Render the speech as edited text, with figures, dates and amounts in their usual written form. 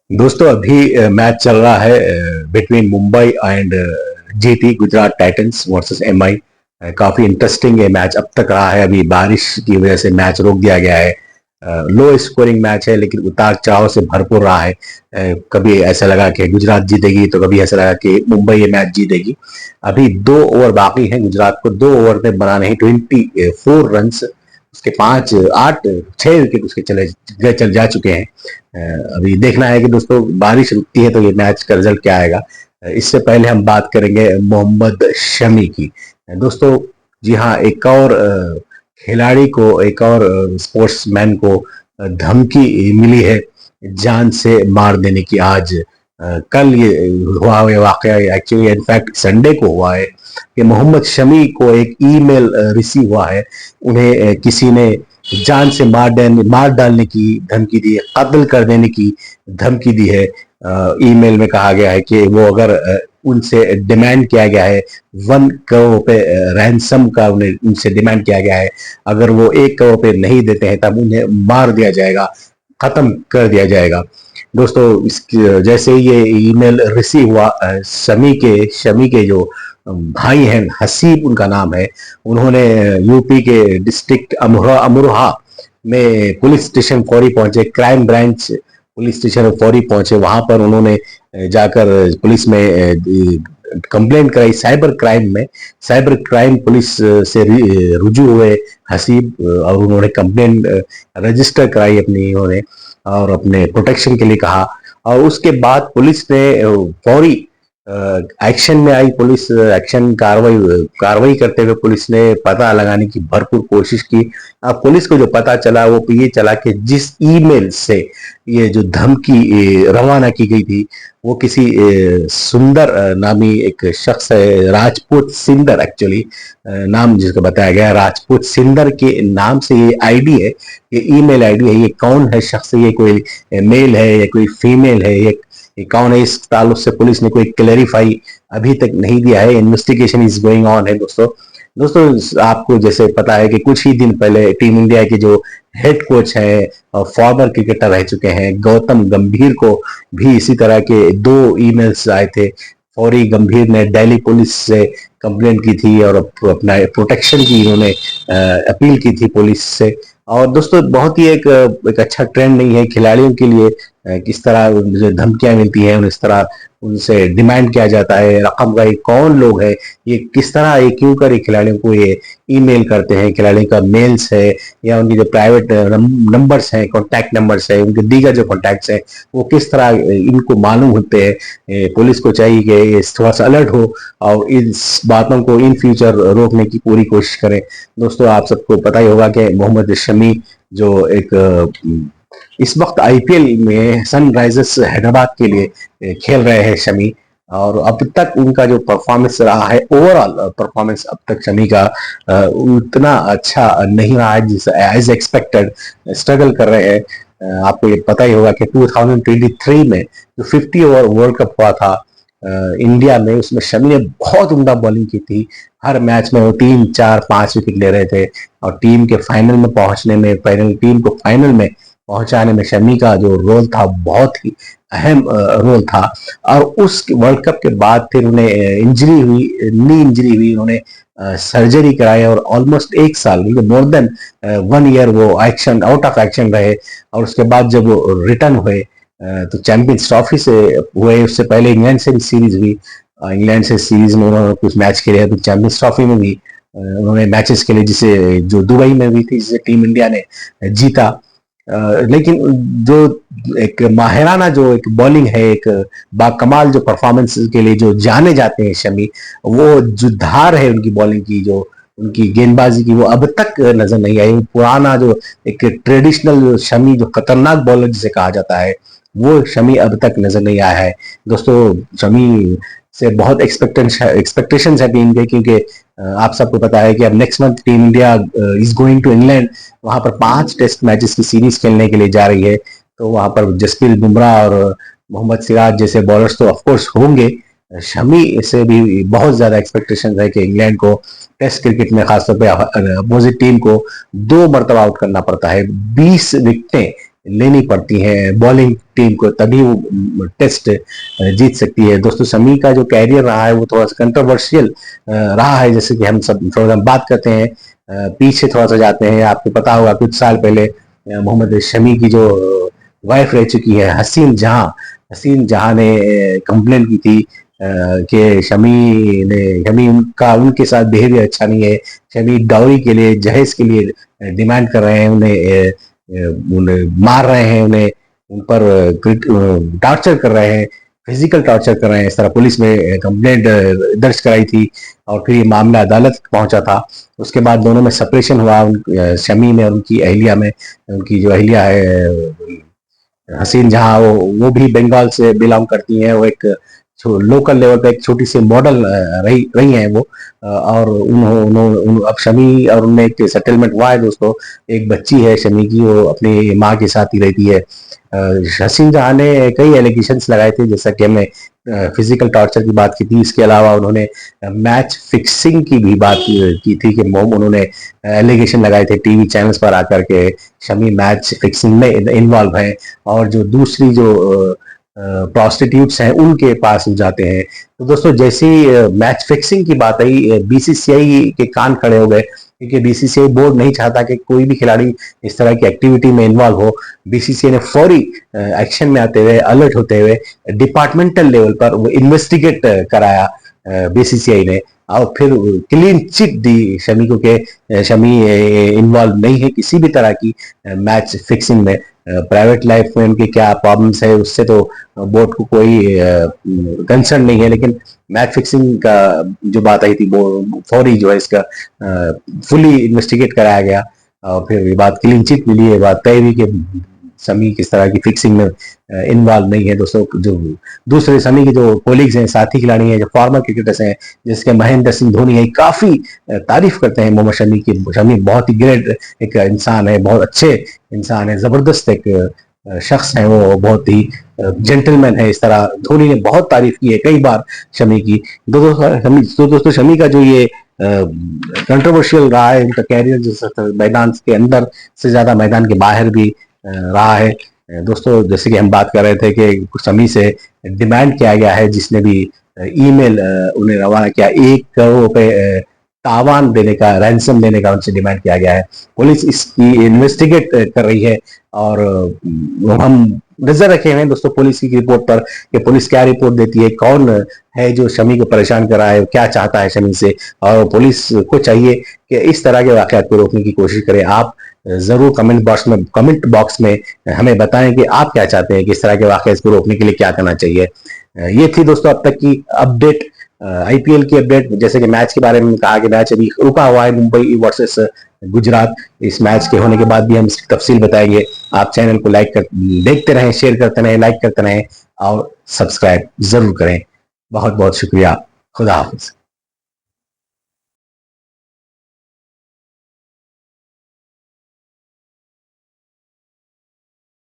दोस्तों अभी मैच चल रहा है between Mumbai and GT Gujarat Titans versus MI. काफी इंटरेस्टिंग ये मैच अब तक रहा है। अभी बारिश की वजह से मैच रोक दिया गया है। लो स्कोरिंग मैच है लेकिन उतार चढ़ाव से भरपूर रहा है। कभी ऐसा लगा कि गुजरात जीतेगी तो कभी ऐसा लगा कि मुंबई ये मैच जीतेगी। अभी 2 ओवर बाकी हैं। गुजरात को 2 ओवर में बनाने हैं 24 रन। उसके 5 8 6 विकेट उसके चल जा चुके हैं। अभी देखना है कि दोस्तों बारिश रुकती है तो ये मैच का रिजल्ट क्या आएगा। इससे पहले हम बात करेंगे मोहम्मद शमी की। दोस्तों जी हाँ, एक और खिलाड़ी को, एक और स्पोर्ट्समैन को धमकी मिली है जान से मार देने की। आज कल ये हुआ है वाकया, एक्चुअली इनफैक्ट संडे को हुआ है कि मोहम्मद शमी को एक ईमेल रिसीव हुआ है। उन्हें किसी ने जान से मार डालने की धमकी दी है, कत्ल कर देने की धमकी दी है। ईमेल में कहा गया है कि वो अगर उनसे डिमांड किया गया है 1 करोड़ रुपए रैंसम का, उन्हें उनसे डिमांड किया गया है। अगर वो 1 करोड़ रुपए नहीं देते हैं तब उन्हें मार दिया जाएगा, खत्म कर दिया जाएगा। दोस्तों जैसे ही ये ईमेल रिसीव हुआ, शमी के जो भाई हैं, हसीब उनका नाम है, उन्होंने यूपी के डिस्ट्रिक्ट अमरोहा में पुलिस स्टेशन फौरी पहुंचे। क्राइम ब्रांच पुलिस स्टेशन फौरी पहुंचे। वहां पर उन्होंने जाकर पुलिस में कंप्लेंट कराई। साइबर क्राइम पुलिस से रुजू हुए हसीब और उन्होंने कंप्लेंट रजिस्टर कराई अपनी, उन्होंने और अपने प्रोटेक्शन के लिए कहा। और उसके बाद पुलिस ने फौरी एक्शन में आई। पुलिस एक्शन कार्रवाई करते हुए पुलिस ने पता लगाने की भरपूर कोशिश की। अब पुलिस को जो पता चला वो ये चला कि जिस ईमेल से ये जो धमकी रवाना की गई थी वो किसी सुंदर नामी एक शख्स है, राजपूत सिंदर, एक्चुअली नाम जिसका बताया गया राजपूत सिंदर के नाम से ये आईडी है, ये ईमेल आईडी है। ये कौन है शख्स, ये कोई मेल है या कोई फीमेल है, ये कौन है, इस ताल्लुक से पुलिस ने कोई क्लैरिफाई अभी तक नहीं दिया है। इन्वेस्टिगेशन इज गोइंग ऑन है। दोस्तों आपको जैसे पता है कि कुछ ही दिन पहले टीम इंडिया के जो हेड कोच है और फॉर्मर क्रिकेटर रह चुके हैं गौतम गंभीर को भी इसी तरह के 2 ईमेल्स आए थे। फौरी गंभीर ने दिल्ली पुलिस से कंप्लेंट की थी और अपना प्रोटेक्शन की इन्होंने अपील की थी पुलिस से। और दोस्तों बहुत ही एक अच्छा ट्रेंड नहीं है खिलाड़ियों के लिए। किस तरह जो धमकियां मिलती हैं इस तरह उनसे डिमांड किया जाता है रकम का। ये कौन लोग है, ये किस तरह, ये क्यों कर खिलाड़ियों को ये ईमेल करते हैं, खिलाड़ियों का मेल्स है या उनकी जो प्राइवेट नंबर्स हैं, कॉन्टैक्ट नंबर्स है, उनके दीगर जो कॉन्टैक्ट्स हैं वो किस तरह इनको मालूम होते हैं। पुलिस को चाहिए कि थोड़ा सा अलर्ट हो और इस बातों को इन फ्यूचर रोकने की पूरी कोशिश करें। दोस्तों आप सबको पता ही होगा कि मोहम्मद शमी जो एक इस वक्त आईपीएल में सनराइजर्स हैदराबाद के लिए खेल रहे हैं शमी। और अब तक उनका जो परफॉर्मेंस रहा है, ओवरऑल परफॉर्मेंस अब तक शमी का उतना अच्छा नहीं रहा है जिस एज एक्सपेक्टेड। स्ट्रगल कर रहे हैं। आपको ये पता ही होगा कि 2023 में जो 50 ओवर वर्ल्ड कप हुआ था इंडिया में, उसमें शमी ने बहुत उम्दा बॉलिंग की थी। हर मैच में वो 3 4 5 विकेट ले रहे थे और टीम के फाइनल में पहुंचने में, टीम को फाइनल में पहुंचाने में शमी का जो रोल था बहुत ही अहम रोल था। और उस वर्ल्ड कप के बाद फिर उन्हें इंजरी हुई, नी इंजरी हुई, उन्होंने सर्जरी कराई और ऑलमोस्ट 1 साल, मोर देन 1 ईयर वो एक्शन आउट ऑफ एक्शन रहे। और उसके बाद जब वो रिटर्न हुए तो चैंपियंस ट्रॉफी से हुए, उससे पहले इंग्लैंड से भी सीरीज हुई। इंग्लैंड से सीरीज में उन्होंने कुछ मैच खेले, तो चैंपियंस ट्रॉफी में भी उन्होंने मैचेस खेले जिसे जो दुबई में हुई थी, जिसे टीम इंडिया ने जीता। लेकिन जो एक माहिराना जो एक बॉलिंग है, एक बाकमाल जो परफॉर्मेंस के लिए जो जाने जाते हैं शमी, वो जो धार है उनकी बॉलिंग की, जो उनकी गेंदबाजी की, वो अब तक नजर नहीं आई। पुराना जो एक ट्रेडिशनल शमी, जो खतरनाक बॉलर जिसे कहा जाता है, वो शमी अब तक नजर नहीं आया है। दोस्तों शमी से बहुत एक्सपेक्टेशंस है टीम के, क्योंकि आप सबको पता है कि अब next month team India is going to England. वहां पर 5 टेस्ट मैचेस की सीरीज खेलने के लिए जा रही है। तो वहां पर जसप्रीत बुमराह और मोहम्मद सिराज जैसे बॉलर्स तो ऑफकोर्स होंगे। शमी से भी बहुत ज्यादा एक्सपेक्टेशन है कि इंग्लैंड को टेस्ट क्रिकेट में खासतौर पर अपोजिट टीम को 2 मरतबा आउट करना पड़ता है, 20 विकेटें लेनी पड़ती हैं बॉलिंग टीम को, तभी वो टेस्ट जीत सकती है। दोस्तों शमी का जो कैरियर रहा है वो थोड़ा सा कंट्रोवर्शियल रहा है, जैसे कि हम सब थोड़ा सा बात करते हैं, पीछे थोड़ा सा जाते हैं। आपको पता होगा कुछ साल पहले मोहम्मद शमी की जो वाइफ रह चुकी है हसीन जहां ने कंप्लेन की थी कि शमी उनका उनके साथ बिहेवियर अच्छा नहीं है। शमी डाउरी के लिए, जहेज के लिए डिमांड कर रहे हैं, उन्हें मार रहे हैं, उन्हें उन पर टॉर्चर कर रहे हैं, फिजिकल टॉर्चर कर रहे हैं। इस तरह पुलिस में कंप्लेंट दर्ज कराई थी और फिर ये मामला अदालत पहुंचा था। उसके बाद दोनों में सेपरेशन हुआ, शमी में और उनकी अहलिया में। उनकी जो अहलिया है हसीन जहां, वो भी बंगाल से बिलोंग करती हैं। वो एक लोकल लेवल पे एक छोटी सी मॉडल रही हैं वो। और अब शमी और उनमें एक सेटलमेंट हुआ है दोस्तों। एक बच्ची है शमी की, वो अपनी माँ के साथ ही रहती है। हसीन जहां ने कई एलिगेशंस लगाए थे, जैसा कि हमने फिजिकल टॉर्चर की बात की थी। इसके अलावा उन्होंने मैच फिक्सिंग की भी बात की थी कि उन्होंने एलिगेशन लगाए थे टीवी चैनल्स पर आकर के शमी मैच फिक्सिंग में इन्वॉल्व है, और जो दूसरी जो प्रोस्टिट्यूट्स हैं उनके पास जाते हैं। तो दोस्तों जैसी मैच फिक्सिंग की बात आई, बीसीसीआई के कान खड़े हो गए, क्योंकि बीसीसीआई बोर्ड नहीं चाहता कि कोई भी खिलाड़ी इस तरह की एक्टिविटी में इन्वॉल्व हो। बीसीसीआई ने फौरी एक्शन में आते हुए, अलर्ट होते हुए डिपार्टमेंटल लेवल पर वो इन्वेस्टिगेट कराया बीसीसीआई ने, और फिर क्लीन चिट दी शमी को कि शमी इन्वॉल्व नहीं है किसी भी तरह की मैच फिक्सिंग में। प्राइवेट लाइफ में उनकी क्या प्रॉब्लम्स है उससे तो बोर्ड को कोई कंसर्न नहीं है, लेकिन मैच फिक्सिंग का जो बात आई थी वो फौरी जो है इसका फुली इन्वेस्टिगेट कराया गया, और फिर ये बात क्लीन चिट मिली, ये बात तय हुई कि शमी किस तरह की फिक्सिंग में इन्वॉल्व नहीं है। दोस्तों जो दूसरे शमी के जो कोलिग्स हैं, साथी खिलाड़ी हैं, जो फॉर्मर क्रिकेटर्स हैं, जिसके महेंद्र सिंह धोनी है, काफी तारीफ करते हैं मोहम्मद शमी की। शमी बहुत ही ग्रेट एक इंसान है, बहुत अच्छे इंसान है, जबरदस्त एक शख्स है, वो बहुत ही जेंटलमैन है। इस तरह धोनी ने बहुत तारीफ की है कई बार शमी की। दोस्तों शमी का जो ये कंट्रोवर्शियल रहा है उनका कैरियर, जो मैदान के अंदर से ज्यादा मैदान के बाहर भी रहा है। दोस्तों जैसे कि हम बात कर रहे थे कि शमी से डिमांड किया गया है, जिसने भी ईमेल उन्हें रवाना किया, 1 करोड़ रुपए तावान देने का, रैंसम देने का उनसे डिमांड किया गया है। पुलिस इसकी इन्वेस्टिगेट कर रही है, और हम नजर रखे हुए हैं दोस्तों पुलिस की रिपोर्ट पर कि पुलिस क्या रिपोर्ट देती है, कौन है जो शमी को परेशान कर रहा है, क्या चाहता है शमी से। और पुलिस को चाहिए कि इस तरह के वाकयात को रोकने की कोशिश करें। आप जरूर कमेंट बॉक्स में हमें बताएं कि आप क्या चाहते हैं कि इस तरह के वाकयात को रोकने के लिए क्या करना चाहिए। ये थी दोस्तों अब तक की अपडेट, आईपीएल की अपडेट। जैसे कि मैच के बारे में कहा कि मैच अभी रुका हुआ है, मुंबई वर्सेस गुजरात। इस मैच के होने के बाद भी हम इसकी तफसील बताएंगे। आप चैनल को देखते रहें, शेयर करते रहें, लाइक करते रहें और सब्सक्राइब जरूर करें। बहुत बहुत शुक्रिया। खुदा हाफिज।